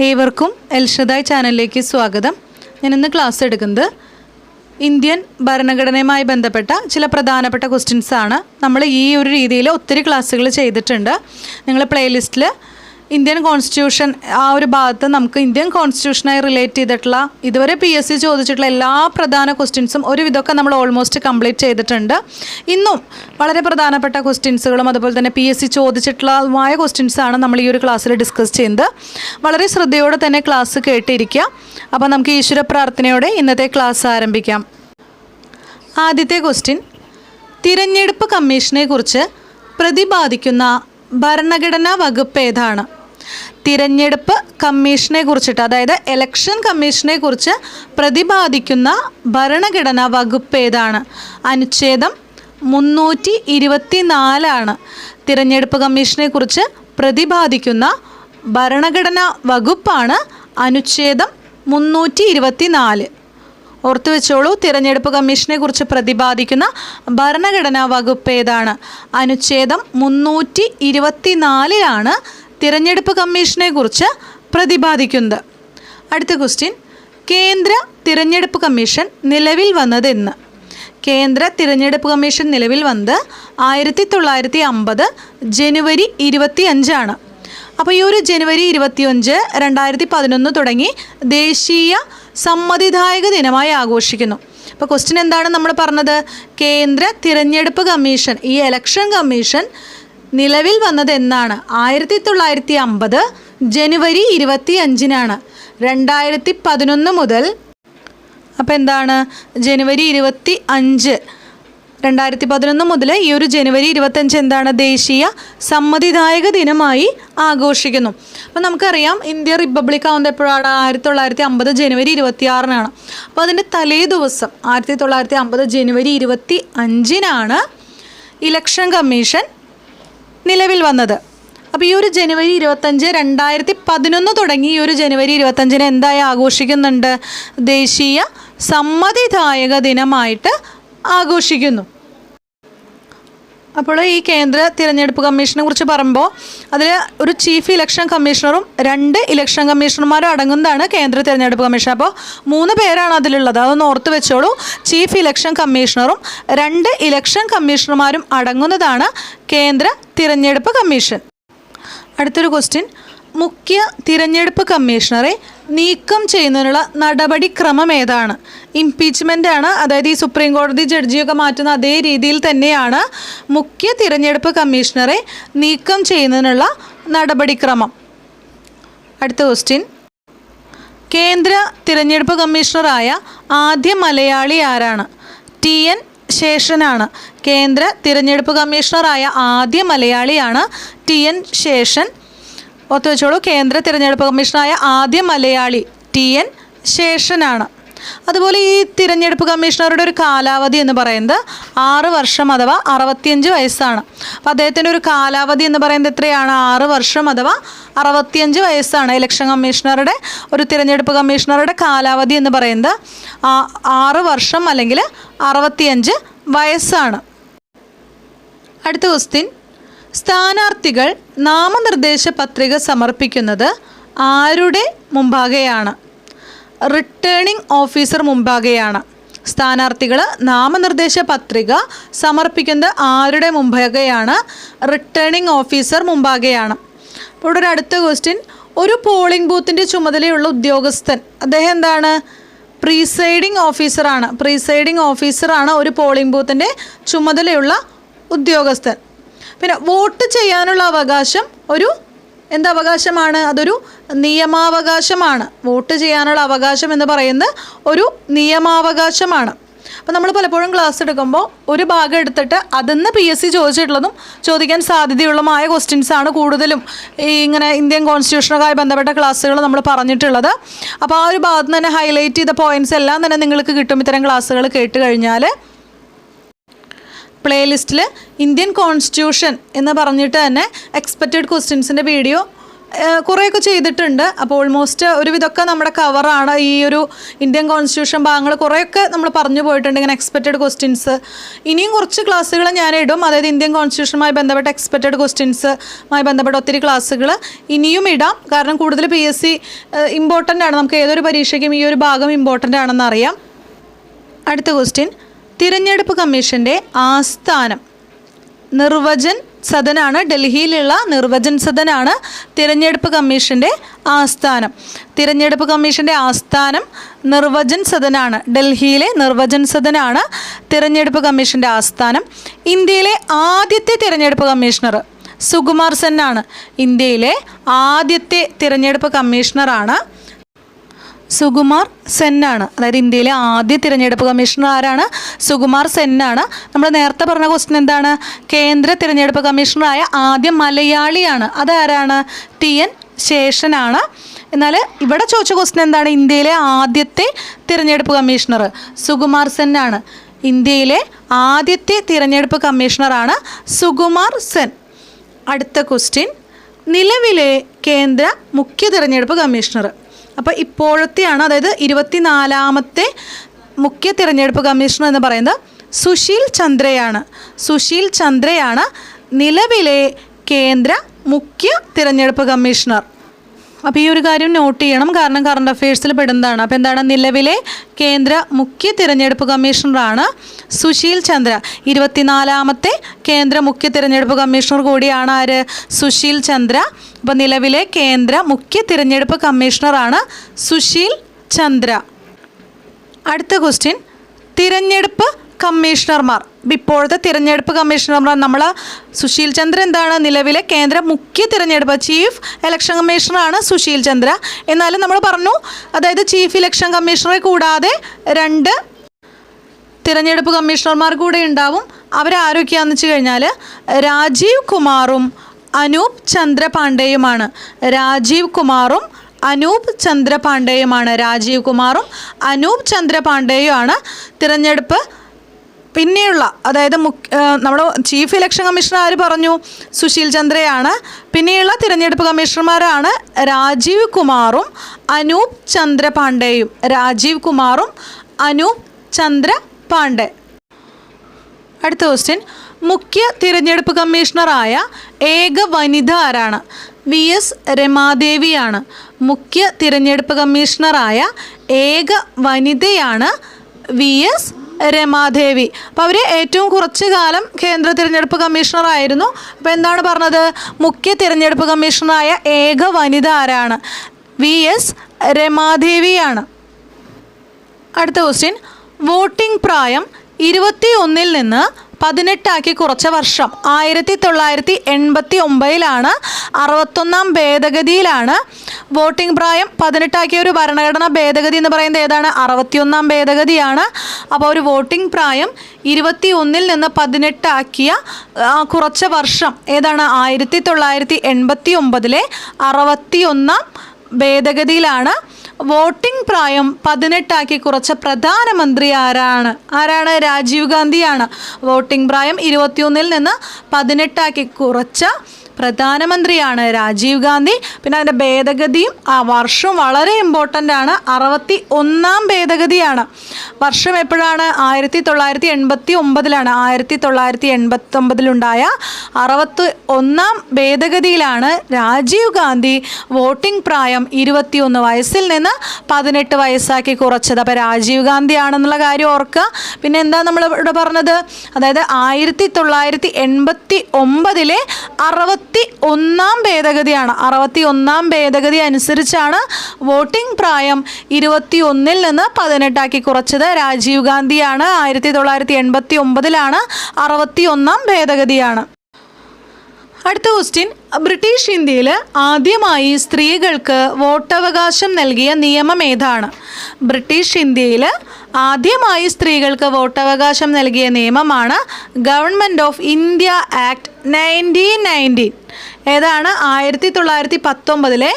ഏവർക്കും എൽഷദായ് ചാനലിലേക്ക് സ്വാഗതം. ഞാനിന്ന് ക്ലാസ് എടുക്കുന്നത് ഇന്ത്യൻ ഭരണഘടനയുമായി ബന്ധപ്പെട്ട ചില പ്രധാനപ്പെട്ട ക്വസ്റ്റ്യൻസ് ആണ്. നമ്മൾ ഈ ഒരു രീതിയിൽ ഒത്തിരി ക്ലാസ്സുകൾ ചെയ്തിട്ടുണ്ട്. നിങ്ങൾ പ്ലേലിസ്റ്റിൽ ഇന്ത്യൻ കോൺസ്റ്റിറ്റ്യൂഷൻ ആ ഒരു ഭാഗത്ത് നമുക്ക് ഇന്ത്യൻ കോൺസ്റ്റിറ്റ്യൂഷനായി റിലേറ്റ് ചെയ്തിട്ടുള്ള ഇതുവരെ PSC ചോദിച്ചിട്ടുള്ള എല്ലാ പ്രധാന ക്വസ്റ്റ്യൻസും ഒരുവിധമൊക്കെ നമ്മൾ ഓൾമോസ്റ്റ് കംപ്ലീറ്റ് ചെയ്തിട്ടുണ്ട്. ഇന്നും വളരെ പ്രധാനപ്പെട്ട ക്വസ്റ്റ്യൻസുകളും അതുപോലെ തന്നെ PSC ചോദിച്ചിട്ടുള്ളതുമായ ക്വസ്റ്റ്യൻസാണ് നമ്മൾ ഈ ഒരു ക്ലാസ്സിൽ ഡിസ്കസ് ചെയ്യുന്നത്. വളരെ ശ്രദ്ധയോടെ തന്നെ ക്ലാസ് കേട്ടിരിക്കുക. അപ്പോൾ നമുക്ക് ഈശ്വര പ്രാർത്ഥനയോടെ ഇന്നത്തെ ക്ലാസ് ആരംഭിക്കാം. ആദ്യത്തെ ക്വസ്റ്റ്യൻ, തിരഞ്ഞെടുപ്പ് കമ്മീഷനെ കുറിച്ച് പ്രതിപാദിക്കുന്ന ഭരണഘടനാ വകുപ്പ് ഏതാണ്? തിരഞ്ഞെടുപ്പ് കമ്മീഷനെ കുറിച്ചിട്ട്, അതായത് ഇലക്ഷൻ കമ്മീഷനെ കുറിച്ച് പ്രതിപാദിക്കുന്ന ഭരണഘടനാ വകുപ്പ് ഏതാണ്? അനുച്ഛേദം 324 തിരഞ്ഞെടുപ്പ് കമ്മീഷനെ കുറിച്ച് പ്രതിപാദിക്കുന്ന ഭരണഘടനാ വകുപ്പാണ് അനുച്ഛേദം 324. ഓർത്തു വെച്ചോളൂ, തിരഞ്ഞെടുപ്പ് കമ്മീഷനെ കുറിച്ച് പ്രതിപാദിക്കുന്ന ഭരണഘടനാ വകുപ്പ് ഏതാണ്? അനുച്ഛേദം 324 തിരഞ്ഞെടുപ്പ് കമ്മീഷനെ കുറിച്ച് പ്രതിപാദിക്കുന്നത്. അടുത്ത ക്വസ്റ്റ്യൻ, കേന്ദ്ര തിരഞ്ഞെടുപ്പ് കമ്മീഷൻ നിലവിൽ വന്നത് എന്ന്? കേന്ദ്ര തിരഞ്ഞെടുപ്പ് കമ്മീഷൻ നിലവിൽ വന്നത് 1950 ജനുവരി 25. അപ്പോൾ ഈ ഒരു ജനുവരി 25, 2011 തുടങ്ങി ദേശീയ സമ്മതിദായക ദിനമായി ആഘോഷിക്കുന്നു. അപ്പോൾ ക്വസ്റ്റ്യൻ എന്താണ് നമ്മൾ പറഞ്ഞത്? കേന്ദ്ര തിരഞ്ഞെടുപ്പ് കമ്മീഷൻ, ഈ ഇലക്ഷൻ കമ്മീഷൻ നിലവിൽ വന്നത് എന്നാണ്? 1950 ജനുവരി 25. 2011 മുതൽ, അപ്പോൾ എന്താണ് ജനുവരി 25, 2011 മുതൽ ഈ ഒരു ജനുവരി 25 എന്താണ്? ദേശീയ സമ്മതിദായക ദിനമായി ആഘോഷിക്കുന്നു. അപ്പോൾ നമുക്കറിയാം ഇന്ത്യ റിപ്പബ്ലിക് ആവുന്നത് എപ്പോഴാണ്? 1950 ജനുവരി 26. അപ്പോൾ അതിൻ്റെ തലേ ദിവസം 1950 ജനുവരി 25 ഇലക്ഷൻ കമ്മീഷൻ നിലവിൽ വന്നത്. അപ്പോൾ ഈ ഒരു ജനുവരി 25, 2011 തുടങ്ങി ഈ ഒരു ജനുവരി 25 എന്തായി ആഘോഷിക്കുന്നുണ്ട്? ദേശീയ സമ്മതിദായക ദിനമായിട്ട് ആഘോഷിക്കുന്നു. അപ്പോൾ ഈ കേന്ദ്ര തിരഞ്ഞെടുപ്പ് കമ്മീഷനെ കുറിച്ച് പറയുമ്പോൾ അതിൽ ഒരു ചീഫ് ഇലക്ഷൻ കമ്മീഷണറും 2 ഇലക്ഷൻ കമ്മീഷണർമാരും അടങ്ങുന്നതാണ് കേന്ദ്ര തിരഞ്ഞെടുപ്പ് കമ്മീഷൻ. അപ്പോൾ 3 പേരാണ് അതിലുള്ളത്, അതൊന്ന് ഓർത്ത് വെച്ചോളൂ. ചീഫ് ഇലക്ഷൻ കമ്മീഷണറും 2 ഇലക്ഷൻ കമ്മീഷണർമാരും അടങ്ങുന്നതാണ് കേന്ദ്ര തിരഞ്ഞെടുപ്പ് കമ്മീഷൻ. അടുത്തൊരു ക്വസ്റ്റ്യൻ, മുഖ്യ തിരഞ്ഞെടുപ്പ് കമ്മീഷണറെ നീക്കം ചെയ്യുന്നതിനുള്ള നടപടിക്രമം ഏതാണ്? ഇംപീച്ച്മെൻ്റ് ആണ്, അതായത് ഈ സുപ്രീം കോടതി ജഡ്ജിയൊക്കെ മാറ്റുന്ന അതേ രീതിയിൽ തന്നെയാണ് മുഖ്യ തിരഞ്ഞെടുപ്പ് കമ്മീഷണറെ നീക്കം ചെയ്യുന്നതിനുള്ള നടപടിക്രമം. അടുത്ത ക്വസ്റ്റ്യൻ, കേന്ദ്ര തിരഞ്ഞെടുപ്പ് കമ്മീഷണറായ ആദ്യ മലയാളി ആരാണ്? TN ശേഷനാണ്. കേന്ദ്ര തിരഞ്ഞെടുപ്പ് കമ്മീഷണറായ ആദ്യ മലയാളിയാണ് TN ശേഷൻ. ഓർത്തു വെച്ചോളൂ, കേന്ദ്ര തിരഞ്ഞെടുപ്പ് കമ്മീഷണറായ ആദ്യ മലയാളി TN ശേഷനാണ്. അതുപോലെ ഈ തിരഞ്ഞെടുപ്പ് കമ്മീഷണറുടെ ഒരു കാലാവധി എന്ന് പറയുന്നത് 6 വർഷം അഥവാ 65 വയസ്സാണ്. അപ്പോൾ അദ്ദേഹത്തിൻ്റെ ഒരു കാലാവധി എന്ന് പറയുന്നത് എത്രയാണ്? 6 വർഷം അഥവാ 65 വയസ്സാണ്. ഇലക്ഷൻ കമ്മീഷണറുടെ, ഒരു തിരഞ്ഞെടുപ്പ് കമ്മീഷണറുടെ കാലാവധി എന്ന് പറയുന്നത് 6 വർഷം അല്ലെങ്കിൽ 65 വയസ്സാണ്. അടുത്ത ക്വസ്റ്റ്യൻ, സ്ഥാനാർത്ഥികൾ നാമനിർദ്ദേശ പത്രിക സമർപ്പിക്കുന്നത് ആരുടെ മുമ്പാകെയാണ്? Returning officer മുമ്പാകെയാണ്. സ്ഥാനാർത്ഥികൾ നാമനിർദ്ദേശ പത്രിക സമർപ്പിക്കുന്നത് ആരുടെ മുമ്പാകെയാണ്? Returning officer മുമ്പാകെയാണ്. അപ്പോൾ ഇവിടെ ഒരു അടുത്ത ക്വസ്റ്റ്യൻ, ഒരു പോളിംഗ് ബൂത്തിൻ്റെ ചുമതലയുള്ള ഉദ്യോഗസ്ഥൻ, അദ്ദേഹം എന്താണ്? പ്രീസൈഡിംഗ് ഓഫീസറാണ്. പ്രീസൈഡിംഗ് ഓഫീസറാണ് ഒരു പോളിംഗ് ബൂത്തിൻ്റെ ചുമതലയുള്ള ഉദ്യോഗസ്ഥൻ. പിന്നെ വോട്ട് ചെയ്യാനുള്ള അവകാശം ഒരു അവകാശമാണ്? അതൊരു നിയമാവകാശമാണ്. വോട്ട് ചെയ്യാനുള്ള അവകാശം എന്ന് പറയുന്നത് ഒരു നിയമാവകാശമാണ്. അപ്പോൾ നമ്മൾ പലപ്പോഴും ക്ലാസ് എടുക്കുമ്പോൾ ഒരു ഭാഗം എടുത്തിട്ട് അതിന്ന് PSC ചോദിച്ചിട്ടുള്ളതും ചോദിക്കാൻ സാധ്യതയുള്ളതുമായ ക്വസ്റ്റ്യൻസാണ് കൂടുതലും ഇങ്ങനെ ഇന്ത്യൻ കോൺസ്റ്റിറ്റ്യൂഷനുമായി ബന്ധപ്പെട്ട ക്ലാസ്സുകൾ നമ്മൾ പറഞ്ഞിട്ടുള്ളത്. അപ്പോൾ ആ ഒരു ഭാഗത്ത് തന്നെ ഹൈലൈറ്റ് ചെയ്ത പോയിൻറ്റ്സ് എല്ലാം തന്നെ നിങ്ങൾക്ക് കിട്ടും ഇത്തരം ക്ലാസ്സുകൾ കേട്ട് കഴിഞ്ഞാൽ. പ്ലേലിസ്റ്റിൽ ഇന്ത്യൻ കോൺസ്റ്റിറ്റ്യൂഷൻ എന്ന് പറഞ്ഞിട്ട് തന്നെ എക്സ്പെക്റ്റഡ് ക്വസ്റ്റ്യൻസിൻ്റെ വീഡിയോ കുറേയൊക്കെ ചെയ്തിട്ടുണ്ട്. അപ്പോൾ ഓൾമോസ്റ്റ് ഒരുവിധമൊക്കെ നമ്മുടെ കവറാണ്. ഈ ഒരു ഇന്ത്യൻ കോൺസ്റ്റിറ്റ്യൂഷൻ ഭാഗങ്ങൾ കുറേയൊക്കെ നമ്മൾ പറഞ്ഞു പോയിട്ടുണ്ട്, ഇങ്ങനെ എക്സ്പെക്റ്റഡ് ക്വസ്റ്റ്യൻസ്. ഇനിയും കുറച്ച് ക്ലാസ്സുകൾ ഞാൻ ഇടും, അതായത് ഇന്ത്യൻ കോൺസ്റ്റിറ്റ്യൂഷനുമായി ബന്ധപ്പെട്ട എക്സ്പെക്റ്റഡ് ക്വസ്റ്റ്യൻസുമായി ബന്ധപ്പെട്ട ഒത്തിരി ക്ലാസ്സുകൾ ഇനിയും ഇടാം. കാരണം കൂടുതൽ PSC ഇമ്പോർട്ടൻ്റ് ആണ്, നമുക്ക് ഏതൊരു പരീക്ഷയ്ക്കും ഈ ഒരു ഭാഗം ഇമ്പോർട്ടൻ്റ് ആണെന്ന് അറിയാം. അടുത്ത ക്വസ്റ്റ്യൻ, തിരഞ്ഞെടുപ്പ് കമ്മീഷൻ്റെ ആസ്ഥാനം നിർവചൻ സദനാണ്. ഡൽഹിയിലുള്ള നിർവചൻ സദനാണ് തിരഞ്ഞെടുപ്പ് കമ്മീഷൻ്റെ ആസ്ഥാനം. തിരഞ്ഞെടുപ്പ് കമ്മീഷൻ്റെ ആസ്ഥാനം നിർവചൻ സദനാണ്. ഡൽഹിയിലെ നിർവചൻ സദനാണ് തിരഞ്ഞെടുപ്പ് കമ്മീഷൻ്റെ ആസ്ഥാനം. ഇന്ത്യയിലെ ആദ്യത്തെ തിരഞ്ഞെടുപ്പ് കമ്മീഷണർ സുകുമാർ സെൻ ആണ്. ഇന്ത്യയിലെ ആദ്യത്തെ തിരഞ്ഞെടുപ്പ് കമ്മീഷണറാണ് സുകുമാർ സെൻ ആണ്. അതായത് ഇന്ത്യയിലെ ആദ്യ തിരഞ്ഞെടുപ്പ് കമ്മീഷണർ ആരാണ്? സുകുമാർ സെൻ ആണ്. നമ്മൾ നേരത്തെ പറഞ്ഞ ക്വസ്റ്റ്യൻ എന്താണ്? കേന്ദ്ര തിരഞ്ഞെടുപ്പ് കമ്മീഷണറായ ആദ്യ മലയാളിയാണ്. അതാരാണ്? TN ശേഷനാണ്. എന്നാൽ ഇവിടെ ചോദിച്ച ക്വസ്റ്റ്യൻ എന്താണ്? ഇന്ത്യയിലെ ആദ്യത്തെ തിരഞ്ഞെടുപ്പ് കമ്മീഷണർ സുകുമാർ സെൻ ആണ്. ഇന്ത്യയിലെ ആദ്യത്തെ തിരഞ്ഞെടുപ്പ് കമ്മീഷണറാണ് സുകുമാർ സെൻ. അടുത്ത ക്വസ്റ്റ്യൻ, നിലവിലെ കേന്ദ്ര മുഖ്യ തിരഞ്ഞെടുപ്പ് കമ്മീഷണർ. അപ്പോൾ ഇപ്പോഴത്തെയാണ്, അതായത് 24ാമത്തെ മുഖ്യ തിരഞ്ഞെടുപ്പ് കമ്മീഷണർ എന്ന് പറയുന്നത് സുശീൽ ചന്ദ്രയാണ്. സുശീൽ ചന്ദ്രയാണ് നിലവിലെ കേന്ദ്ര മുഖ്യ തിരഞ്ഞെടുപ്പ് കമ്മീഷണർ. അപ്പോൾ ഈ ഒരു കാര്യം നോട്ട് ചെയ്യണം, കാരണം കറണ്ട് അഫയേഴ്സിൽ പെടുന്നതാണ്. അപ്പോൾ എന്താണ്? നിലവിലെ കേന്ദ്ര മുഖ്യ തിരഞ്ഞെടുപ്പ് കമ്മീഷണറാണ് സുശീൽ ചന്ദ്ര. 24ാമത്തെ കേന്ദ്ര മുഖ്യ തിരഞ്ഞെടുപ്പ് കമ്മീഷണർ കൂടിയാണ് ആര്? സുശീൽ ചന്ദ്ര. അപ്പോൾ നിലവിലെ കേന്ദ്ര മുഖ്യ തിരഞ്ഞെടുപ്പ് കമ്മീഷണറാണ് സുശീൽ ചന്ദ്ര. അടുത്ത ക്വസ്റ്റ്യൻ, തിരഞ്ഞെടുപ്പ് കമ്മീഷണർമാർ. ഇപ്പോഴത്തെ തിരഞ്ഞെടുപ്പ് കമ്മീഷണർമാർ നമ്മൾ സുശീൽ ചന്ദ്ര എന്താണ്? നിലവിലെ കേന്ദ്ര മുഖ്യ തിരഞ്ഞെടുപ്പ് ചീഫ് ഇലക്ഷൻ കമ്മീഷണറാണ് സുശീൽ ചന്ദ്ര. എന്നാലും നമ്മൾ പറഞ്ഞു, അതായത് ചീഫ് ഇലക്ഷൻ കമ്മീഷണറെ കൂടാതെ 2 തിരഞ്ഞെടുപ്പ് കമ്മീഷണർമാർ കൂടെ ഉണ്ടാവും. അവരാരൊക്കെയാണെന്ന് വെച്ച് കഴിഞ്ഞാൽ രാജീവ് കുമാറും അനൂപ് ചന്ദ്ര പാണ്ഡെയുമാണ്. രാജീവ് കുമാറും അനൂപ് ചന്ദ്ര പാണ്ഡെയുമാണ്. രാജീവ് കുമാറും അനൂപ് ചന്ദ്ര പാണ്ഡെയുമാണ് തിരഞ്ഞെടുപ്പ് പിന്നെയുള്ള, അതായത് നമ്മുടെ ചീഫ് ഇലക്ഷൻ കമ്മീഷണർ ആര് പറഞ്ഞു? സുശീൽ ചന്ദ്രയാണ്. പിന്നെയുള്ള തിരഞ്ഞെടുപ്പ് കമ്മീഷണർമാരാണ് രാജീവ് കുമാറും അനൂപ് ചന്ദ്ര പാണ്ഡെയും. രാജീവ് കുമാറും അനൂപ് ചന്ദ്ര പാണ്ഡെ. അടുത്ത ക്വസ്റ്റ്യൻ, മുഖ്യ തിരഞ്ഞെടുപ്പ് കമ്മീഷണറായ ഏക വനിത ആരാണ്? VS രമാദേവിയാണ്. മുഖ്യ തിരഞ്ഞെടുപ്പ് കമ്മീഷണറായ ഏക വനിതയാണ് VS രമാദേവി. അപ്പോൾ അവർ ഏറ്റവും കുറച്ച് കാലം കേന്ദ്ര തിരഞ്ഞെടുപ്പ് കമ്മീഷണറായിരുന്നു. അപ്പോൾ എന്താണ് പറഞ്ഞത്? മുഖ്യ തിരഞ്ഞെടുപ്പ് കമ്മീഷണറായ ഏക വനിത ആരാണ്? VS രമാദേവിയാണ്. അടുത്ത ക്വസ്റ്റ്യൻ, വോട്ടിംഗ് പ്രായം 21-ൽ നിന്ന് 18 കുറച്ച വർഷം 1989 61ാം ഭേദഗതിയിലാണ് വോട്ടിംഗ് പ്രായം 18 ഒരു ഭരണഘടനാ ഭേദഗതി എന്ന് പറയുന്നത് ഏതാണ്? 61ാം ഭേദഗതിയാണ്. അപ്പോൾ ഒരു വോട്ടിംഗ് പ്രായം 21-ൽ നിന്ന് 18 കുറച്ച വർഷം ഏതാണ്? 1989 61ാം ഭേദഗതിയിലാണ് വോട്ടിംഗ് പ്രായം 18 കുറച്ച പ്രധാനമന്ത്രി ആരാണ്? രാജീവ് ഗാന്ധിയാണ്. വോട്ടിംഗ് പ്രായം 21-ൽ നിന്ന് 18 കുറച്ച പ്രധാനമന്ത്രിയാണ് രാജീവ് ഗാന്ധി. പിന്നെ അതിൻ്റെ ഭേദഗതിയും ആ വർഷം വളരെ ഇമ്പോർട്ടൻ്റ് ആണ്. 61ാം ഭേദഗതിയാണ്. വർഷം എപ്പോഴാണ്? 1989. 1989 61ാം ഭേദഗതിയിലാണ് രാജീവ് ഗാന്ധി വോട്ടിംഗ് പ്രായം 21 വയസ്സിൽ നിന്ന് 18 വയസ്സാക്കി കുറച്ചത്. അപ്പോൾ രാജീവ് ഗാന്ധി ആണെന്നുള്ള കാര്യം ഓർക്കുക. പിന്നെ എന്താ നമ്മൾ ഇവിടെ പറഞ്ഞത്? അതായത് 1989 61ാം ഭേദഗതിയാണ്. 61ാം ഭേദഗതി അനുസരിച്ചാണ് വോട്ടിംഗ് പ്രായം 21-ൽ നിന്ന് 18 കുറച്ചത്. രാജീവ് ഗാന്ധിയാണ്. 1989 61ാം ഭേദഗതിയാണ്. അടുത്ത ക്വസ്റ്റ്യൻ, ബ്രിട്ടീഷ് ഇന്ത്യയിൽ ആദ്യമായി സ്ത്രീകൾക്ക് വോട്ടവകാശം നൽകിയ നിയമം ഏതാണ്? ബ്രിട്ടീഷ് ഇന്ത്യയിൽ ആദ്യമായി സ്ത്രീകൾക്ക് വോട്ടവകാശം നൽകിയ നിയമമാണ് ഗവൺമെൻറ് ഓഫ് ഇന്ത്യ ആക്ട് 1919. ഏതാണ്? 1919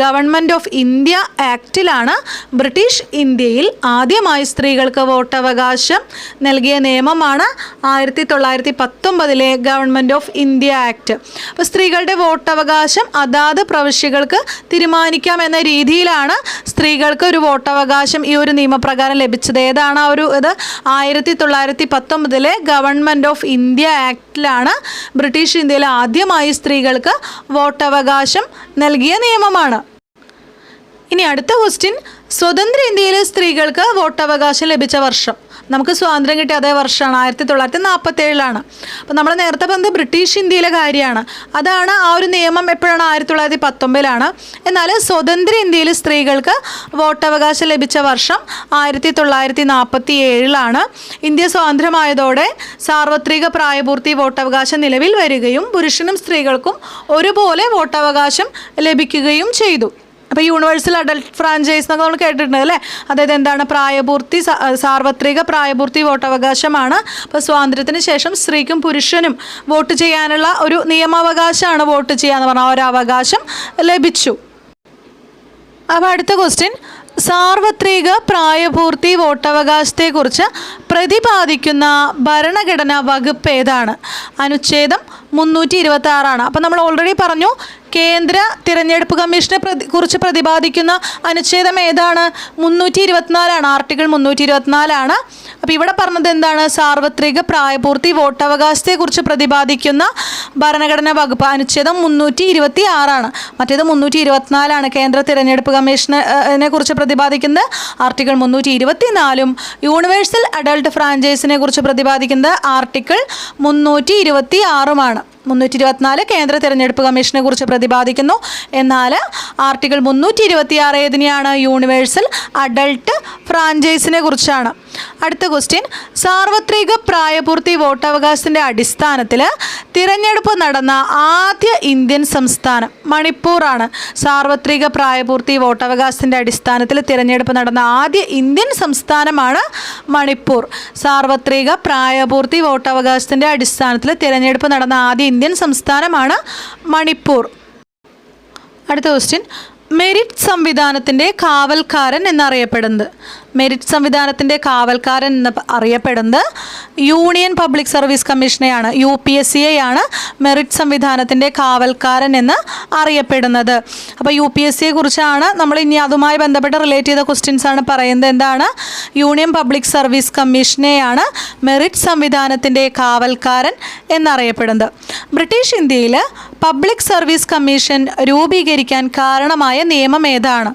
ഗവൺമെൻറ് ഓഫ് ഇന്ത്യ ആക്റ്റിലാണ് ബ്രിട്ടീഷ് ഇന്ത്യയിൽ ആദ്യമായി സ്ത്രീകൾക്ക് വോട്ടവകാശം നൽകിയ നിയമമാണ് 1919 ഗവൺമെൻറ് ഓഫ് ഇന്ത്യ ആക്ട്. അപ്പോൾ സ്ത്രീകളുടെ സ്ത്രീകളുടെ വോട്ടവകാശം അതാത് പ്രവിശ്യകൾക്ക് തീരുമാനിക്കാമെന്ന രീതിയിലാണ് സ്ത്രീകൾക്ക് ഒരു വോട്ടവകാശം ഈ ഒരു നിയമപ്രകാരം ലഭിച്ചത്. ഏതാണ് ആ ഒരു ഇത്? 1919 ഗവൺമെൻറ് ഓഫ് ഇന്ത്യ ആക്ടിലാണ് ബ്രിട്ടീഷ് ഇന്ത്യയിൽ ആദ്യമായി സ്ത്രീകൾക്ക് വോട്ടവകാശം നൽകിയ നിയമമാണ്. ഇനി അടുത്ത ക്വസ്റ്റ്യൻ, സ്വതന്ത്ര ഇന്ത്യയിൽ സ്ത്രീകൾക്ക് വോട്ടവകാശം ലഭിച്ച വർഷം. നമുക്ക് സ്വാതന്ത്ര്യം കിട്ടിയ അതേ വർഷമാണ് 1947. അപ്പോൾ നമ്മൾ നേരത്തെ പറഞ്ഞത് ബ്രിട്ടീഷ് ഇന്ത്യയിലെ കാര്യമാണ്. അതാണ് ആ ഒരു നിയമം എപ്പോഴാണ്? 1919. എന്നാൽ സ്വതന്ത്ര ഇന്ത്യയിൽ സ്ത്രീകൾക്ക് വോട്ടവകാശം ലഭിച്ച വർഷം 1947. ഇന്ത്യ സ്വാതന്ത്ര്യമായതോടെ സാർവത്രിക പ്രായപൂർത്തി വോട്ടവകാശം നിലവിൽ വരികയും പുരുഷനും സ്ത്രീകൾക്കും ഒരുപോലെ വോട്ടവകാശം ലഭിക്കുകയും ചെയ്തു. അപ്പോൾ യൂണിവേഴ്സൽ അഡൽട്ട് ഫ്രാഞ്ചൈസ് എന്നൊക്കെ നമ്മൾ കേട്ടിട്ടുണ്ട് അല്ലേ? അതായത് എന്താണ്? പ്രായപൂർത്തി, സാർവത്രിക പ്രായപൂർത്തി വോട്ടവകാശമാണ്. അപ്പോൾ സ്വാതന്ത്ര്യത്തിന് ശേഷം സ്ത്രീക്കും പുരുഷനും വോട്ട് ചെയ്യാനുള്ള ഒരു നിയമാവകാശമാണ് വോട്ട് ചെയ്യാന്ന് പറഞ്ഞാൽ ഒരു അവകാശം ലഭിച്ചു. അപ്പോൾ അടുത്ത ക്വസ്റ്റ്യൻ, സാർവത്രിക പ്രായപൂർത്തി വോട്ടവകാശത്തെക്കുറിച്ച് പ്രതിപാദിക്കുന്ന ഭരണഘടനാ വകുപ്പ് ഏതാണ്? അനുച്ഛേദം 326. അപ്പം നമ്മൾ ഓൾറെഡി പറഞ്ഞു കേന്ദ്ര തിരഞ്ഞെടുപ്പ് കമ്മീഷനെ കുറിച്ച് പ്രതിപാദിക്കുന്ന അനുച്ഛേദം ഏതാണ്? 324. ആർട്ടിക്കിൾ 324. അപ്പോൾ ഇവിടെ പറഞ്ഞത് എന്താണ്? സാർവത്രിക പ്രായപൂർത്തി വോട്ടവകാശത്തെക്കുറിച്ച് പ്രതിപാദിക്കുന്ന ഭരണഘടനാ വകുപ്പ് അനുച്ഛേദം 326. മറ്റേത് 324. കേന്ദ്ര തിരഞ്ഞെടുപ്പ് കമ്മീഷനെ കുറിച്ച് പ്രതിപാദിക്കുന്നത് ആർട്ടിക്കിൾ 324. യൂണിവേഴ്സൽ അഡൾട്ട് ഫ്രാഞ്ചൈസിനെ കുറിച്ച് പ്രതിപാദിക്കുന്നത് ആർട്ടിക്കിൾ 326. 324 കേന്ദ്ര തിരഞ്ഞെടുപ്പ് കമ്മീഷനെ കുറിച്ച് പ്രതിപാദിക്കുന്നു. എന്നാൽ ആർട്ടിക്കിൾ 326 ഏതിനെയാണ്? യൂണിവേഴ്സൽ അഡൾട്ട് ഫ്രാഞ്ചൈസിനെ കുറിച്ചാണ്. അടുത്ത ക്വസ്റ്റ്യൻ, സാർവത്രിക പ്രായപൂർത്തി വോട്ടവകാശത്തിൻ്റെ അടിസ്ഥാനത്തിൽ തിരഞ്ഞെടുപ്പ് നടന്ന ആദ്യ ഇന്ത്യൻ സംസ്ഥാനം മണിപ്പൂറാണ്. സാർവത്രിക പ്രായപൂർത്തി വോട്ടവകാശത്തിൻ്റെ അടിസ്ഥാനത്തിൽ തിരഞ്ഞെടുപ്പ് നടന്ന ആദ്യ ഇന്ത്യൻ സംസ്ഥാനമാണ് മണിപ്പൂർ. സാർവത്രിക പ്രായപൂർത്തി വോട്ടവകാശത്തിൻ്റെ അടിസ്ഥാനത്തിൽ തിരഞ്ഞെടുപ്പ് നടന്ന ആദ്യ ഇന്ത്യൻ സംസ്ഥാനമാണ് മണിപ്പൂർ. അടുത്ത ക്വസ്റ്റ്യൻ, മെറിറ്റ് സംവിധാനത്തിൻ്റെ കാവൽക്കാരൻ എന്നറിയപ്പെടുന്നത്. മെറിറ്റ് സംവിധാനത്തിൻ്റെ കാവൽക്കാരൻ എന്ന് അറിയപ്പെടുന്നത് യൂണിയൻ പബ്ലിക് സർവീസ് കമ്മീഷനെയാണ്, UPSCയെയാണ് മെറിറ്റ് സംവിധാനത്തിൻ്റെ കാവൽക്കാരൻ എന്ന് അറിയപ്പെടുന്നത്. അപ്പോൾ UPSCയെ കുറിച്ചാണ് നമ്മൾ ഇനി അതുമായി ബന്ധപ്പെട്ട് റിലേറ്റ് ചെയ്ത ക്വസ്റ്റ്യൻസ് ആണ് പറയുന്നത്. എന്താണ്? യൂണിയൻ പബ്ലിക് സർവീസ് കമ്മീഷനെയാണ് മെറിറ്റ് സംവിധാനത്തിൻ്റെ കാവൽക്കാരൻ എന്നറിയപ്പെടുന്നത്. ബ്രിട്ടീഷ് ഇന്ത്യയിൽ പബ്ലിക് സർവീസ് കമ്മീഷൻ രൂപീകരിക്കാൻ കാരണമായ നിയമം ഏതാണ്?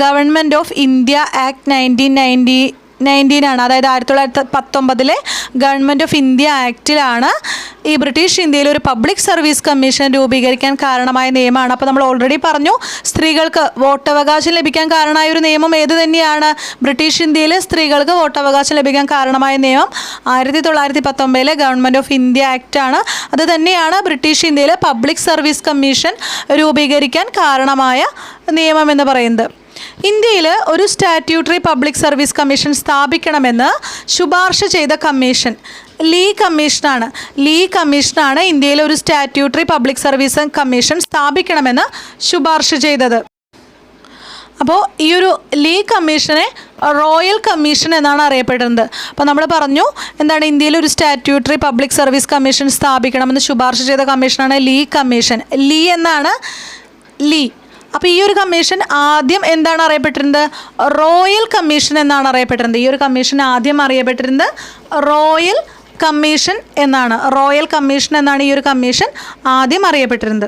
ഗവൺമെൻറ് ഓഫ് ഇന്ത്യ ആക്ട് 1919 ആണ്. അതായത് 1919 ഗവൺമെൻറ് ഓഫ് ഇന്ത്യ ആക്റ്റിലാണ് ഈ ബ്രിട്ടീഷ് ഇന്ത്യയിൽ ഒരു പബ്ലിക് സർവീസ് കമ്മീഷൻ രൂപീകരിക്കാൻ കാരണമായ നിയമമാണ്. അപ്പോൾ നമ്മൾ ഓൾറെഡി പറഞ്ഞു സ്ത്രീകൾക്ക് വോട്ടവകാശം ലഭിക്കാൻ കാരണമായ ഒരു നിയമം ഏത് തന്നെയാണ്? ബ്രിട്ടീഷ് ഇന്ത്യയിൽ സ്ത്രീകൾക്ക് വോട്ടവകാശം ലഭിക്കാൻ കാരണമായ നിയമം 1919 ഗവൺമെൻറ് ഓഫ് ഇന്ത്യ ആക്റ്റാണ്. അത് തന്നെയാണ് ബ്രിട്ടീഷ് ഇന്ത്യയിൽ പബ്ലിക് സർവീസ് കമ്മീഷൻ രൂപീകരിക്കാൻ കാരണമായ നിയമം എന്ന് പറയുന്നത്. ഇന്ത്യയിൽ ഒരു സ്റ്റാറ്റ്യൂട്ടറി പബ്ലിക് സർവീസ് കമ്മീഷൻ സ്ഥാപിക്കണമെന്ന് ശുപാർശ ചെയ്ത കമ്മീഷൻ ലീ കമ്മീഷനാണ്. ലീ കമ്മീഷനാണ് ഇന്ത്യയിൽ ഒരു സ്റ്റാറ്റ്യൂട്ടറി പബ്ലിക് സർവീസ് കമ്മീഷൻ സ്ഥാപിക്കണമെന്ന് ശുപാർശ ചെയ്തത്. അപ്പോൾ ഈ ഒരു ലീ കമ്മീഷനെ റോയൽ കമ്മീഷൻ എന്നാണ് അറിയപ്പെടുന്നത്. അപ്പോൾ നമ്മൾ പറഞ്ഞു എന്താണ്? ഇന്ത്യയിൽ ഒരു സ്റ്റാറ്റ്യൂട്ടറി പബ്ലിക് സർവീസ് കമ്മീഷൻ സ്ഥാപിക്കണമെന്ന് ശുപാർശ ചെയ്ത കമ്മീഷനാണ് ലീ കമ്മീഷൻ. ലീ എന്നാണ് ലീ. അപ്പോൾ ഈ ഒരു കമ്മീഷൻ ആദ്യം എന്താണ് അറിയപ്പെട്ടിരുന്നത്? റോയൽ കമ്മീഷൻ എന്നാണ് അറിയപ്പെട്ടിരുന്നത്. ഈ ഒരു കമ്മീഷൻ ആദ്യം അറിയപ്പെട്ടിരുന്നത് റോയൽ കമ്മീഷൻ എന്നാണ്. റോയൽ കമ്മീഷൻ എന്നാണ് ഈ ഒരു കമ്മീഷൻ ആദ്യം അറിയപ്പെട്ടിരുന്നത്.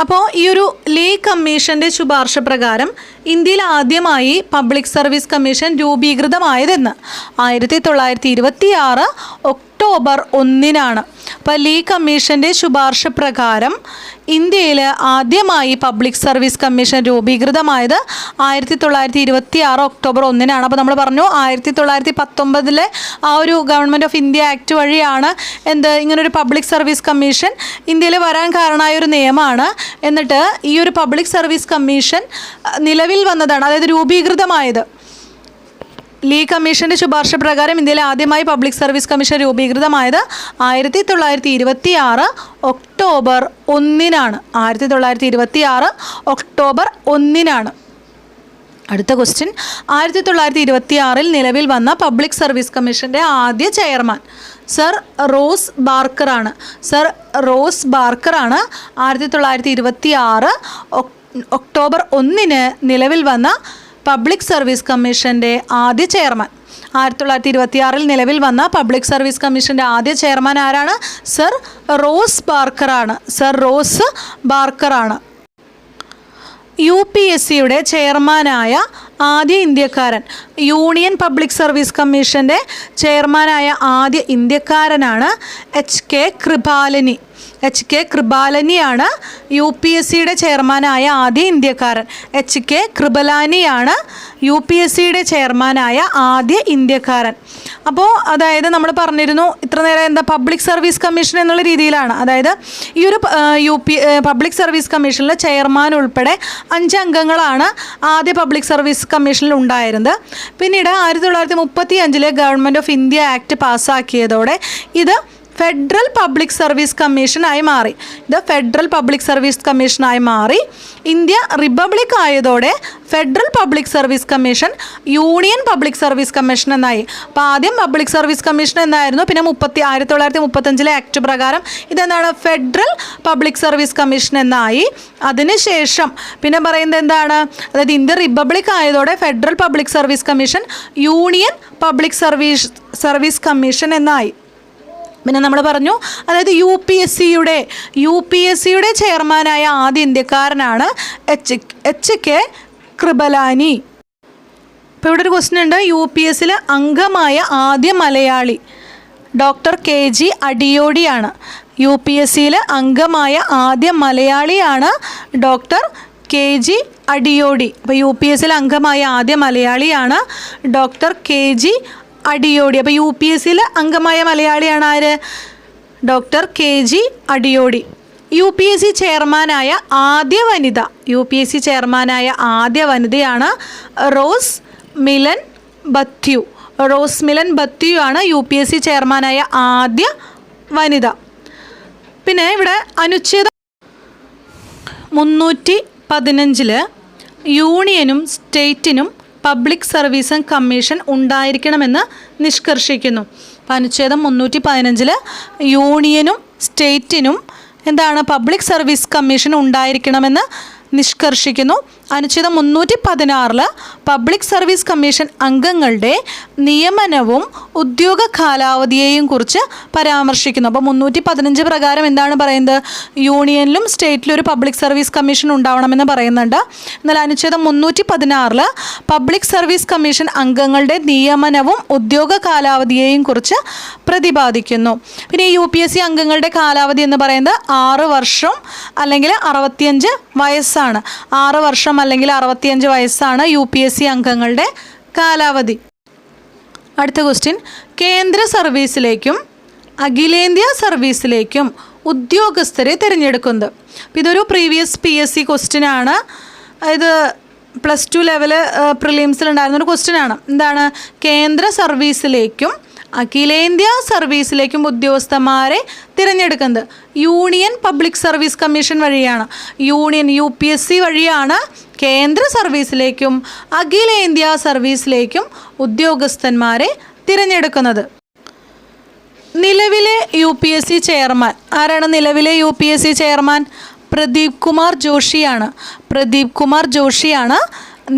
അപ്പോൾ ഈ ഒരു ലീ കമ്മീഷൻ്റെ ശുപാർശ പ്രകാരം ഇന്ത്യയിൽ ആദ്യമായി പബ്ലിക് സർവീസ് കമ്മീഷൻ രൂപീകൃതമായതെന്ന് 1926 ഒക്ടോബർ 1 അപ്പോൾ ലീ കമ്മീഷൻ്റെ ശുപാർശ പ്രകാരം ഇന്ത്യയിൽ ആദ്യമായി പബ്ലിക് സർവീസ് കമ്മീഷൻ രൂപീകൃതമായത് 1926 ഒക്ടോബർ 1 അപ്പോൾ നമ്മൾ പറഞ്ഞു 1919 ആ ഒരു ഗവൺമെൻറ് ഓഫ് ഇന്ത്യ ആക്ട് വഴിയാണ് ഇങ്ങനൊരു പബ്ലിക് സർവീസ് കമ്മീഷൻ ഇന്ത്യയിൽ വരാൻ കാരണമായ ഒരു നിയമമാണ്. എന്നിട്ട് ഈ ഒരു പബ്ലിക് സർവീസ് കമ്മീഷൻ നിലവിൽ വന്നതാണ്, അതായത് രൂപീകൃതമായത്. ലീ കമ്മീഷൻ്റെ ശുപാർശ പ്രകാരം ഇന്ത്യയിൽ ആദ്യമായി പബ്ലിക് സർവീസ് കമ്മീഷൻ രൂപീകൃതമായത് 1926 ഒക്ടോബർ 1 1926 ഒക്ടോബർ 1. അടുത്ത ക്വസ്റ്റ്യൻ, 1926 നിലവിൽ വന്ന പബ്ലിക് സർവീസ് കമ്മീഷൻ്റെ ആദ്യ ചെയർമാൻ സർ റോസ് ബാർക്കറാണ്. സർ റോസ് ബാർക്കറാണ് 1926 ഒക്ടോബർ 1 നിലവിൽ വന്ന പബ്ലിക് സർവീസ് കമ്മീഷൻ്റെ ആദ്യ ചെയർമാൻ. 1926 നിലവിൽ വന്ന പബ്ലിക് സർവീസ് കമ്മീഷൻ്റെ ആദ്യ ചെയർമാൻ ആരാണ്? സർ റോസ് ബാർക്കറാണ്. സർ റോസ് ബാർക്കറാണ്. UPSCയുടെ ചെയർമാനായ ആദ്യ ഇന്ത്യക്കാരൻ, യൂണിയൻ പബ്ലിക് സർവീസ് കമ്മീഷൻ്റെ ചെയർമാനായ ആദ്യ ഇന്ത്യക്കാരനാണ് HK കൃപാലനി. HK കൃപാലനിയാണ് UPSCയുടെ ചെയർമാനായ ആദ്യ ഇന്ത്യക്കാരൻ. HK കൃപലാനിയാണ് UPSCയുടെ ചെയർമാനായ ആദ്യ ഇന്ത്യക്കാരൻ. അപ്പോൾ അതായത് നമ്മൾ പറഞ്ഞിരുന്നു ഇത്ര നേരം എന്താ പബ്ലിക് സർവീസ് കമ്മീഷൻ എന്നുള്ള രീതിയിലാണ്. അതായത് ഈ ഒരു പബ്ലിക് സർവീസ് കമ്മീഷനിൽ ചെയർമാൻ ഉൾപ്പെടെ 5 അംഗങ്ങളാണ് ആദ്യ പബ്ലിക് സർവീസ് കമ്മീഷനിൽ ഉണ്ടായിരുന്നത്. പിന്നീട് 1935 ഗവൺമെൻറ് ഓഫ് ഇന്ത്യ ആക്ട് പാസ്സാക്കിയതോടെ ഇത് ഫെഡറൽ പബ്ലിക് സർവീസ് കമ്മീഷനായി മാറി. ഇത് ഫെഡറൽ പബ്ലിക് സർവീസ് കമ്മീഷനായി മാറി. ഇന്ത്യ റിപ്പബ്ലിക് ആയതോടെ federal public service commission union public service commission എന്നായി. അപ്പോൾ ആദ്യം പബ്ലിക് സർവീസ് കമ്മീഷൻ എന്നായിരുന്നു. പിന്നെ 1935 ആക്ട് പ്രകാരം ഇതെന്താണ് ഫെഡറൽ പബ്ലിക് സർവീസ് കമ്മീഷൻ എന്നായി. അതിനുശേഷം പിന്നെ പറയുന്നത് എന്താണ്, അതായത് ഇന്ത്യ റിപ്പബ്ലിക് ആയതോടെ federal public service commission union public service commission എന്നായി. പിന്നെ നമ്മൾ പറഞ്ഞു അതായത് UPSCയുടെ ചെയർമാനായ ആദ്യ ഇന്ത്യക്കാരനാണ് HK കൃപലാനി. ഇപ്പോൾ ഇവിടെ ഒരു ക്വസ്റ്റ്യൻ ഉണ്ട്, UPSCയിലെ അംഗമായ ആദ്യ മലയാളി ഡോക്ടർ KG അടിയോടിയാണ്. UPSCയിലെ അംഗമായ ആദ്യ മലയാളിയാണ് ഡോക്ടർ KG അടിയോടി. അപ്പോൾ UPSCയിലെ അംഗമായ ആദ്യ മലയാളിയാണ് ഡോക്ടർ KG അടിയോടി. അപ്പോൾ UPSCയിലെ അംഗമായ മലയാളിയാണ് ആര്? Doctor KG Adiyodi. UPSC ചെയർമാനായ ആദ്യ വനിത, UPSC ചെയർമാനായ ആദ്യ വനിതയാണ് റോസ് മിലൻ ബത്യു. റോസ് മിലൻ ബത്യു ആണ് UPSC ചെയർമാനായ ആദ്യ വനിത. പിന്നെ ഇവിടെ അനുച്ഛേദം 315 യൂണിയനും സ്റ്റേറ്റിനും പബ്ലിക് സർവീസ് കമ്മീഷൻ ഉണ്ടായിരിക്കണമെന്ന് നിഷ്കർഷിക്കുന്നു. അപ്പോൾ അനുച്ഛേദം 315 യൂണിയനും സ്റ്റേറ്റിനും എന്താണ് പബ്ലിക് സർവീസ് കമ്മീഷൻ ഉണ്ടായിരിക്കണമെന്ന് നിഷ്കർഷിക്കുന്നു. അനുച്ഛേദം 316 പബ്ലിക് സർവീസ് കമ്മീഷൻ അംഗങ്ങളുടെ നിയമനവും ഉദ്യോഗ കാലാവധിയെയും കുറിച്ച് പരാമർശിക്കുന്നു. അപ്പോൾ 315 പ്രകാരം എന്താണ് പറയുന്നത്? യൂണിയനിലും സ്റ്റേറ്റിലും ഒരു പബ്ലിക് സർവീസ് കമ്മീഷൻ ഉണ്ടാവണമെന്ന് പറയുന്നുണ്ട്. എന്നാൽ അനുച്ഛേദം 316 പബ്ലിക് സർവീസ് കമ്മീഷൻ അംഗങ്ങളുടെ നിയമനവും ഉദ്യോഗ കാലാവധിയെയും കുറിച്ച് പ്രതിപാദിക്കുന്നു. പിന്നെ ഈ UPSC അംഗങ്ങളുടെ കാലാവധി എന്ന് പറയുന്നത് 6 വർഷം അല്ലെങ്കിൽ 65 വയസ്സാണ്. 6 വർഷം അല്ലെങ്കിൽ 65 വയസ്സാണ് UPSC അംഗങ്ങളുടെ കാലാവധി. അടുത്ത ക്വസ്റ്റ്യൻ, കേന്ദ്ര സർവീസിലേക്കും അഖിലേന്ത്യാ സർവീസിലേക്കും ഉദ്യോഗസ്ഥരെ തിരഞ്ഞെടുക്കുന്നത്. അപ്പോൾ ഇതൊരു പ്രീവിയസ് PSC ക്വസ്റ്റ്യൻ ആണ്. ഇത് +2 ലെവൽ പ്രിലിംസിലുണ്ടായിരുന്നൊരു ക്വസ്റ്റ്യൻ ആണ്. എന്താണ്? കേന്ദ്ര സർവീസിലേക്കും അഖിലേന്ത്യാ സർവീസിലേക്കും ഉദ്യോഗസ്ഥന്മാരെ തിരഞ്ഞെടുക്കുന്നത് യൂണിയൻ പബ്ലിക് സർവീസ് കമ്മീഷൻ വഴിയാണ്. UPSC വഴിയാണ് കേന്ദ്ര സർവീസിലേക്കും അഖിലേന്ത്യാ സർവീസിലേക്കും ഉദ്യോഗസ്ഥന്മാരെ തിരഞ്ഞെടുക്കുന്നത്. നിലവിലെ UPSC ചെയർമാൻ ആരാണ്? നിലവിലെ UPSC ചെയർമാൻ പ്രദീപ് കുമാർ ജോഷിയാണ്. പ്രദീപ് കുമാർ ജോഷിയാണ്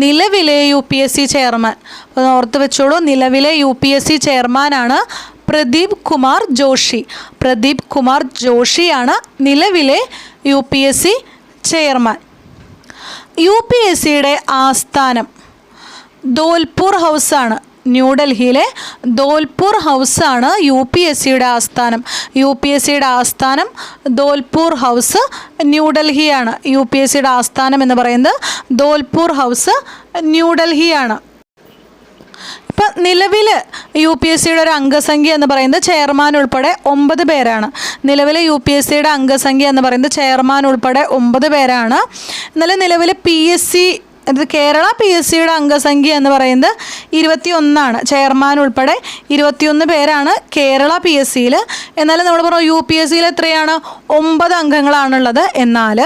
നിലവിലെ UPSC ചെയർമാൻ. അപ്പോൾ ഓർത്ത് വെച്ചോളൂ, നിലവിലെ UPSC ചെയർമാനാണ് പ്രദീപ് കുമാർ ജോഷി. പ്രദീപ് കുമാർ ജോഷിയാണ് നിലവിലെ UPSC ചെയർമാൻ. UPSCയുടെ ആസ്ഥാനം ധോൽപൂർ ഹൗസാണ്. ന്യൂഡൽഹിയിലെ ധോൽപൂർ ഹൗസാണ് UPSCയുടെ ആസ്ഥാനം. UPSCയുടെ ആസ്ഥാനം ധോൽപൂർ ഹൗസ് ന്യൂഡൽഹിയാണ്. UPSCയുടെ ആസ്ഥാനം എന്ന് പറയുന്നത് ധോൽപൂർ ഹൗസ് ന്യൂഡൽഹിയാണ്. ഇപ്പം നിലവിൽ UPSCയുടെ ഒരു അംഗസംഖ്യ എന്ന് പറയുന്നത് ചെയർമാൻ ഉൾപ്പെടെ 9 പേരാണ്. നിലവിലെ UPSCയുടെ അംഗസംഖ്യ എന്ന് പറയുന്നത് ചെയർമാൻ ഉൾപ്പെടെ 9 പേരാണ്. എന്നാലും നിലവിലെ കേരള PSCയുടെ അംഗസംഖ്യ എന്ന് പറയുന്നത് 21 ചെയർമാൻ ഉൾപ്പെടെ 21 പേരാണ് കേരള PSCയിൽ. എന്നാലും നമ്മൾ പറഞ്ഞു UPSCയിൽ എത്രയാണ്? 9 അംഗങ്ങളാണുള്ളത്. എന്നാൽ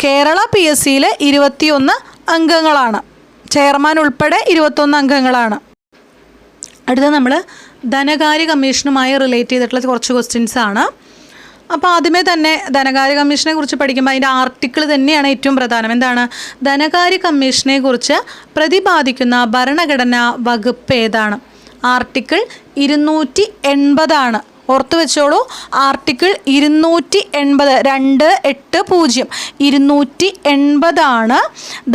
കേരള PSCയിൽ 21 അംഗങ്ങളാണ്. ചെയർമാൻ ഉൾപ്പെടെ 21 അംഗങ്ങളാണ്. അടുത്തത് നമ്മൾ ധനകാര്യ കമ്മീഷനുമായി റിലേറ്റ് ചെയ്തിട്ടുള്ള കുറച്ച് ക്വസ്റ്റ്യൻസ് ആണ്. അപ്പോൾ ആദ്യമേ തന്നെ ധനകാര്യ കമ്മീഷനെ കുറിച്ച് പഠിക്കുമ്പോൾ അതിൻ്റെ ആർട്ടിക്കിൾ തന്നെയാണ് ഏറ്റവും പ്രധാനം. എന്താണ്? ധനകാര്യ കമ്മീഷനെ കുറിച്ച് പ്രതിപാദിക്കുന്ന ഭരണഘടനാ വകുപ്പ് ഏതാണ്? ആർട്ടിക്കിൾ 280 ഓർത്തു വെച്ചോളൂ. ആർട്ടിക്കിൾ 280 280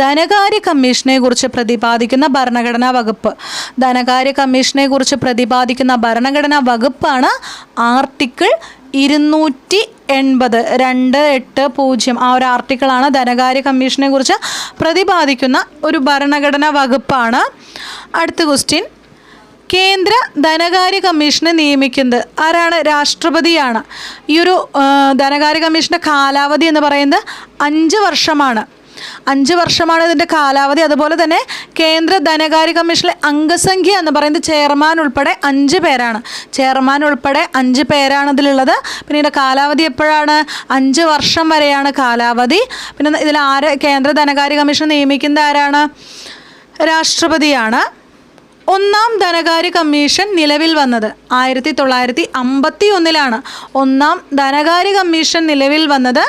ധനകാര്യ കമ്മീഷനെ കുറിച്ച് പ്രതിപാദിക്കുന്ന ഭരണഘടനാ വകുപ്പ്. ധനകാര്യ കമ്മീഷനെ കുറിച്ച് പ്രതിപാദിക്കുന്ന ഭരണഘടനാ വകുപ്പാണ് ആർട്ടിക്കിൾ 280 280. ആ ഒരു ആർട്ടിക്കിളാണ് ധനകാര്യ കമ്മീഷനെ കുറിച്ച് പ്രതിപാദിക്കുന്ന ഒരു ഭരണഘടനാ വകുപ്പാണ്. അടുത്ത ക്വസ്റ്റ്യൻ, കേന്ദ്ര ധനകാര്യ കമ്മീഷനെ നിയമിക്കുന്നത് ആരാണ്? രാഷ്ട്രപതിയാണ്. ഈ ഒരു ധനകാര്യ കമ്മീഷൻ്റെ കാലാവധി എന്ന് പറയുന്നത് 5 വർഷമാണ്. 5 വർഷമാണ് ഇതിൻ്റെ കാലാവധി. അതുപോലെ തന്നെ കേന്ദ്ര ധനകാര്യ കമ്മീഷനിലെ അംഗസംഖ്യ എന്ന് പറയുന്നത് ചെയർമാൻ ഉൾപ്പെടെ 5 പേരാണ്. ചെയർമാൻ ഉൾപ്പെടെ 5 പേരാണ് ഇതിലുള്ളത്. പിന്നെ ഇതിൻ്റെ കാലാവധി എപ്പോഴാണ്? 5 വർഷം വരെയാണ് കാലാവധി. പിന്നെ ഇതിൽ കേന്ദ്ര ധനകാര്യ കമ്മീഷൻ നിയമിക്കുന്നത് ആരാണ്? രാഷ്ട്രപതിയാണ്. ഒന്നാം ധനകാര്യ കമ്മീഷൻ നിലവിൽ വന്നത് 1951. ഒന്നാം ധനകാര്യ കമ്മീഷൻ നിലവിൽ വന്നത്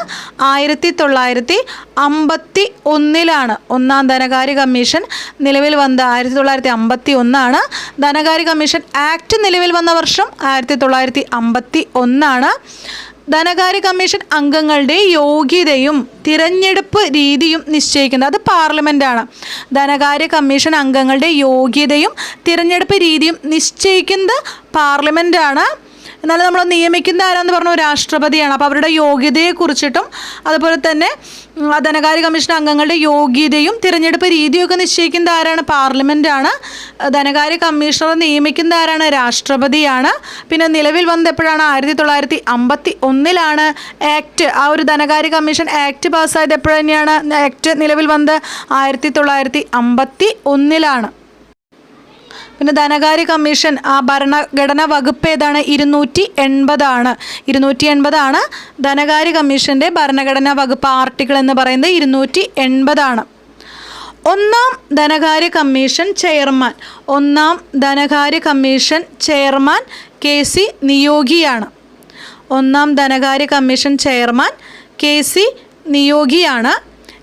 1951. ഒന്നാം ധനകാര്യ കമ്മീഷൻ നിലവിൽ വന്നത് 1951. ധനകാര്യ കമ്മീഷൻ ആക്ട് നിലവിൽ വന്ന വർഷം 1951. ധനകാര്യ കമ്മീഷൻ അംഗങ്ങളുടെ യോഗ്യതയും തിരഞ്ഞെടുപ്പ് രീതിയും നിശ്ചയിക്കുന്നത് അത് പാർലമെൻറ്റാണ്. ധനകാര്യ കമ്മീഷൻ അംഗങ്ങളുടെ യോഗ്യതയും തിരഞ്ഞെടുപ്പ് രീതിയും നിശ്ചയിക്കുന്നത് പാർലമെൻറ്റാണ്. എന്നാലും നമ്മൾ നിയമിക്കുന്ന ആരാന്ന് പറഞ്ഞു? രാഷ്ട്രപതിയാണ്. അപ്പോൾ അവരുടെ യോഗ്യതയെക്കുറിച്ചിട്ടും അതുപോലെ തന്നെ ധനകാര്യ കമ്മീഷൻ അംഗങ്ങളുടെ യോഗ്യതയും തിരഞ്ഞെടുപ്പ് രീതിയൊക്കെ നിശ്ചയിക്കുന്നത് ആരാണ്? പാർലമെൻറ്റാണ്. ധനകാര്യ കമ്മീഷണർ നിയമിക്കുന്ന ആരാണ്? രാഷ്ട്രപതിയാണ്. പിന്നെ നിലവിൽ വന്നത് എപ്പോഴാണ്? 1951 ആക്ട്. ആ ഒരു ധനകാര്യ കമ്മീഷൻ ആക്ട് പാസ്സായത് എപ്പോഴ് തന്നെയാണ്? ആക്ട് നിലവിൽ വന്നത് 1951. പിന്നെ ധനകാര്യ കമ്മീഷൻ ആ ഭരണഘടനാ വകുപ്പ് ഏതാണ്? 280 280 ധനകാര്യ കമ്മീഷൻ്റെ ഭരണഘടനാ വകുപ്പ് ആർട്ടിക്കിൾ എന്ന് പറയുന്നത് 280. ഒന്നാം ധനകാര്യ കമ്മീഷൻ ചെയർമാൻ. ഒന്നാം ധനകാര്യ കമ്മീഷൻ ചെയർമാൻ KC നിയോഗിയാണ്. ഒന്നാം ധനകാര്യ കമ്മീഷൻ ചെയർമാൻ KC നിയോഗിയാണ്.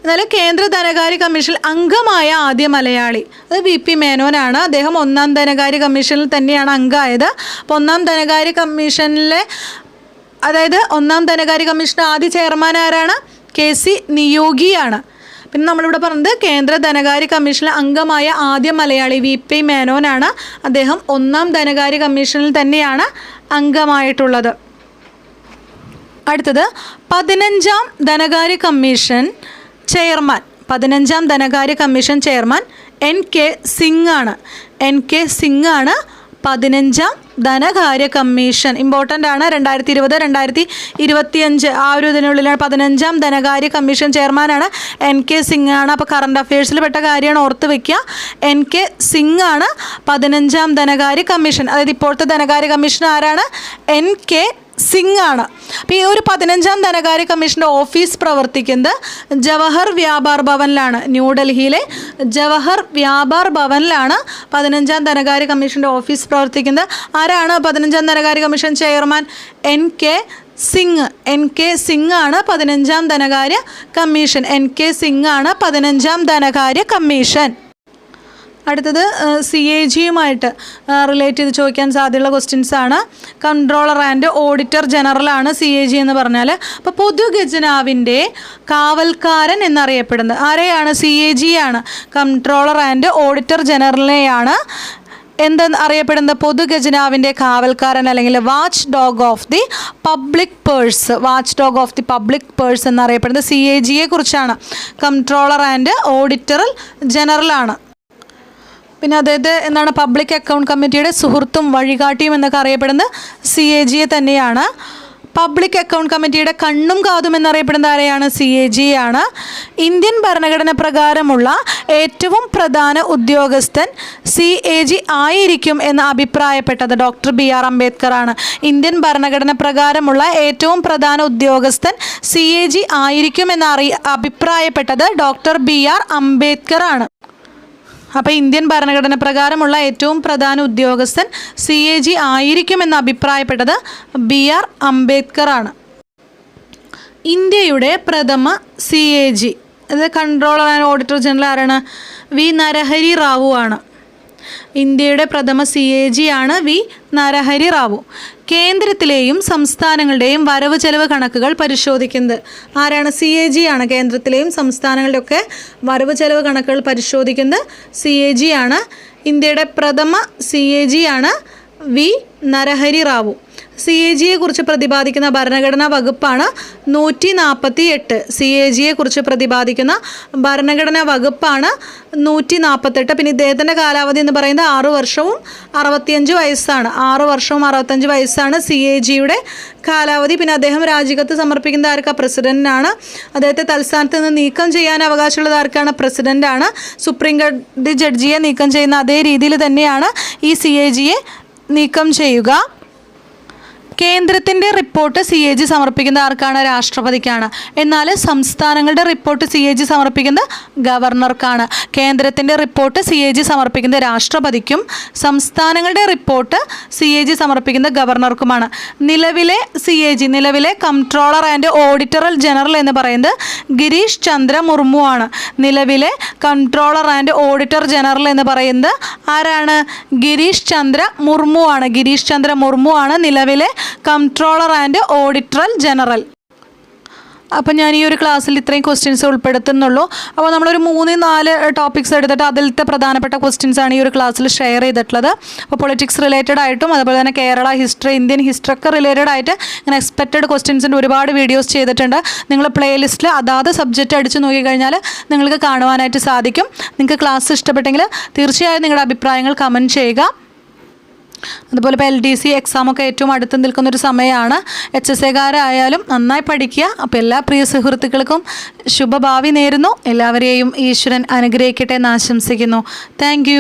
എന്നാൽ കേന്ദ്ര ധനകാര്യ കമ്മീഷനിൽ അംഗമായ ആദ്യ മലയാളി അത് VP മേനോനാണ്. അദ്ദേഹം ഒന്നാം ധനകാര്യ കമ്മീഷനിൽ തന്നെയാണ് അംഗമായത്. അപ്പോൾ ഒന്നാം ധനകാര്യ കമ്മീഷനിലെ ഒന്നാം ധനകാര്യ കമ്മീഷൻ്റെ ആദ്യ ചെയർമാൻ ആരാണ്? KC നിയോഗിയാണ്. പിന്നെ നമ്മളിവിടെ പറഞ്ഞത് കേന്ദ്ര ധനകാര്യ കമ്മീഷനിലെ അംഗമായ ആദ്യ മലയാളി VP മേനോനാണ്. അദ്ദേഹം ഒന്നാം ധനകാര്യ കമ്മീഷനിൽ തന്നെയാണ് അംഗമായിട്ടുള്ളത്. അടുത്തത് 15ാം ധനകാര്യ കമ്മീഷൻ ചെയർമാൻ. 15ാം ധനകാര്യ കമ്മീഷൻ ചെയർമാൻ NK സിംഗ് ആണ്. NK സിംഗ് ആണ് 15ാം ധനകാര്യ കമ്മീഷൻ. ഇമ്പോർട്ടൻ്റ് ആണ്. 2020 2025 ആ ഒരു ഇതിനുള്ളിലാണ് 15ാം ധനകാര്യ കമ്മീഷൻ ചെയർമാനാണ് NK സിംഗ് ആണ്. അപ്പോൾ കറണ്ട് അഫയേഴ്സിൽ പെട്ട കാര്യമാണ്, ഓർത്ത് വയ്ക്കുക. NK സിംഗ് ആണ് 15ാം ധനകാര്യ കമ്മീഷൻ. അതായത് ഇപ്പോഴത്തെ ധനകാര്യ കമ്മീഷൻ ആരാണ്? NK സിംഗ് ആണ്. അപ്പോൾ ഈ ഒരു 15ാം ധനകാര്യ കമ്മീഷൻ്റെ ഓഫീസ് പ്രവർത്തിക്കുന്നത് ജവഹർ വ്യാപാർ ഭവനിലാണ്. ന്യൂഡൽഹിയിലെ ജവഹർ വ്യാപാർ ഭവനിലാണ് 15ാം ധനകാര്യ കമ്മീഷൻ്റെ ഓഫീസ് പ്രവർത്തിക്കുന്നത്. ആരാണ് 15ാം ധനകാര്യ commission chairman? NK Singh. NK Singh ആണ് 15ാം ധനകാര്യ കമ്മീഷൻ. NK സിംഗ് ആണ് 15ാം ധനകാര്യ കമ്മീഷൻ. അടുത്തത് CAGയുമായിട്ട് റിലേറ്റ് ചെയ്ത് ചോദിക്കാൻ സാധ്യതയുള്ള ക്വസ്റ്റ്യൻസ് ആണ്. കൺട്രോളർ ആൻഡ് ഓഡിറ്റർ ജനറലാണ് CAG എന്ന് പറഞ്ഞാൽ. അപ്പോൾ പൊതുഖജനാവിൻ്റെ കാവൽക്കാരൻ എന്നറിയപ്പെടുന്നത് ആരെയാണ്? CAG ആണ്. കൺട്രോളർ ആൻഡ് ഓഡിറ്റർ ജനറലിനെയാണ് എന്തെന്ന് അറിയപ്പെടുന്നത്? പൊതുഖജനാവിൻ്റെ കാവൽക്കാരൻ അല്ലെങ്കിൽ watch dog of the public purse. Watch dog of the public purse എന്നറിയപ്പെടുന്നത് CAGയെ കുറിച്ചാണ്. കൺട്രോളർ ആൻഡ് ഓഡിറ്റർ ജനറലാണ്. പിന്നെ എന്താണ്? പബ്ലിക് അക്കൗണ്ട് കമ്മിറ്റിയുടെ സുഹൃത്തും വഴികാട്ടിയും എന്നൊക്കെ അറിയപ്പെടുന്നത് CAGയെ തന്നെയാണ്. പബ്ലിക് അക്കൗണ്ട് കമ്മിറ്റിയുടെ കണ്ണും കാതും എന്നറിയപ്പെടുന്ന ആരെയാണ്? CAG ആണ്. ഇന്ത്യൻ ഭരണഘടന പ്രകാരമുള്ള ഏറ്റവും പ്രധാന ഉദ്യോഗസ്ഥൻ CAG ആയിരിക്കും എന്ന് അഭിപ്രായപ്പെട്ടത് ഡോക്ടർ BR അംബേദ്കർ ആണ്. ഇന്ത്യൻ ഭരണഘടന പ്രകാരമുള്ള ഏറ്റവും പ്രധാന ഉദ്യോഗസ്ഥൻ CAG ആയിരിക്കും എന്ന് അഭിപ്രായപ്പെട്ടത് ഡോക്ടർ BR അംബേദ്കർ ആണ്. അപ്പോൾ ഇന്ത്യൻ ഭരണഘടന പ്രകാരമുള്ള ഏറ്റവും പ്രധാന ഉദ്യോഗസ്ഥൻ CAG ആയിരിക്കുമെന്ന് അഭിപ്രായപ്പെട്ടത് BR അംബേദ്കർ ആണ്. ഇന്ത്യയുടെ പ്രഥമ CAG, അത് കൺട്രോളർ ആൻഡ് ഓഡിറ്റർ ജനറൽ ആരാണ്? V നരഹരി റാവു ആണ്. ഇന്ത്യയുടെ പ്രഥമ CAG ആണ് V നരഹരി റാവു. കേന്ദ്രത്തിലെയും സംസ്ഥാനങ്ങളുടെയും വരവ് ചെലവ് കണക്കുകൾ പരിശോധിക്കുന്നത് ആരാണ്? CAG ആണ്. കേന്ദ്രത്തിലെയും സംസ്ഥാനങ്ങളുടെയൊക്കെ വരവ് ചെലവ് കണക്കുകൾ പരിശോധിക്കുന്നത് CAG ആണ്. ഇന്ത്യയുടെ പ്രഥമ CAG ആണ് V നരഹരി റാവു. CAGയെ കുറിച്ച് പ്രതിപാദിക്കുന്ന ഭരണഘടനാ വകുപ്പാണ് 148. CAGയെ കുറിച്ച് പ്രതിപാദിക്കുന്ന ഭരണഘടനാ വകുപ്പാണ് 148. പിന്നെ ഇദ്ദേഹത്തിൻ്റെ കാലാവധി എന്ന് പറയുന്നത് 6 വർഷവും 65 വയസ്സാണ്. 6 വർഷവും 65 വയസ്സാണ് CAGയുടെ കാലാവധി. പിന്നെ അദ്ദേഹം രാജിക്കത്ത് സമർപ്പിക്കുന്നത് ആർക്കാ? പ്രസിഡന്റിനാണ്. അദ്ദേഹത്തെ തൽസ്ഥാനത്ത് നിന്ന് നീക്കം ചെയ്യാൻ അവകാശമുള്ളത് ആർക്കാണ്? പ്രസിഡന്റാണ്. സുപ്രീം കോടതി ജഡ്ജിയെ നീക്കം ചെയ്യുന്ന അതേ രീതിയിൽ തന്നെയാണ് ഈ CAGയെ നീക്കം ചെയ്യുക. കേന്ദ്രത്തിൻ്റെ റിപ്പോർട്ട് CAG സമർപ്പിക്കുന്നത് ആർക്കാണ്? രാഷ്ട്രപതിക്കാണ്. എന്നാൽ സംസ്ഥാനങ്ങളുടെ റിപ്പോർട്ട് CAG സമർപ്പിക്കുന്നത് ഗവർണർക്കാണ്. കേന്ദ്രത്തിൻ്റെ റിപ്പോർട്ട് CAG സമർപ്പിക്കുന്നത് രാഷ്ട്രപതിക്കും, സംസ്ഥാനങ്ങളുടെ റിപ്പോർട്ട് CAG സമർപ്പിക്കുന്നത് ഗവർണർക്കുമാണ്. നിലവിലെ CAG, നിലവിലെ കംട്രോളർ ആൻഡ് ഓഡിറ്റർ ജനറൽ എന്ന് പറയുന്നത് ഗിരീഷ് ചന്ദ്ര മുർമു ആണ്. നിലവിലെ കംട്രോളർ ആൻഡ് ഓഡിറ്റർ ജനറൽ എന്ന് പറയുന്നത് ആരാണ്? ഗിരീഷ് ചന്ദ്ര മുർമു ആണ്. ഗിരീഷ് ചന്ദ്ര മുർമു ആണ് നിലവിലെ കംട്രോളർ ആൻഡ് ഓഡിറ്റർ ജനറൽ. അപ്പം ഞാൻ ഈ ഒരു ക്ലാസ്സിൽ ഇത്രയും ക്വസ്റ്റ്യൻസ് ഉൾപ്പെടുത്തുന്നുള്ളൂ. അപ്പോൾ നമ്മളൊരു 3-4 ടോപ്പിക്സ് എടുത്തിട്ട് അതിലത്തെ പ്രധാനപ്പെട്ട ക്വസ്റ്റ്യൻസ് ആണ് ഈ ഒരു ക്ലാസ്സിൽ ഷെയർ ചെയ്തിട്ടുള്ളത്. അപ്പോൾ പൊളിറ്റിക്സ് റിലേറ്റഡ് ആയിട്ടും അതുപോലെ തന്നെ കേരള ഹിസ്റ്ററി, ഇന്ത്യൻ ഹിസ്റ്ററി ഒക്കെ റിലേറ്റഡ് ആയിട്ട് ഇങ്ങനെ എക്സ്പെക്റ്റഡ് ക്വസ്റ്റ്യൻസിൻ്റെ ഒരുപാട് വീഡിയോസ് ചെയ്തിട്ടുണ്ട്. നിങ്ങൾ പ്ലേലിസ്റ്റിൽ അതാത് സബ്ജക്റ്റ് അടിച്ച് നോക്കിക്കഴിഞ്ഞാൽ നിങ്ങൾക്ക് കാണുവാനായിട്ട് സാധിക്കും. നിങ്ങൾക്ക് ക്ലാസ് ഇഷ്ടപ്പെട്ടെങ്കിൽ തീർച്ചയായും നിങ്ങളുടെ അഭിപ്രായങ്ങൾ കമൻറ്റ് ചെയ്യുക. അതുപോലെ ഇപ്പോൾ LDC എക്സാമൊക്കെ ഏറ്റവും അടുത്ത് നിൽക്കുന്നൊരു സമയമാണ്. HSAകാരായാലും നന്നായി പഠിക്കുക. അപ്പോൾ എല്ലാ പ്രിയ സുഹൃത്തുക്കൾക്കും ശുഭഭാവി നേരുന്നു. എല്ലാവരെയും ഈശ്വരൻ അനുഗ്രഹിക്കട്ടെ എന്ന് ആശംസിക്കുന്നു. താങ്ക്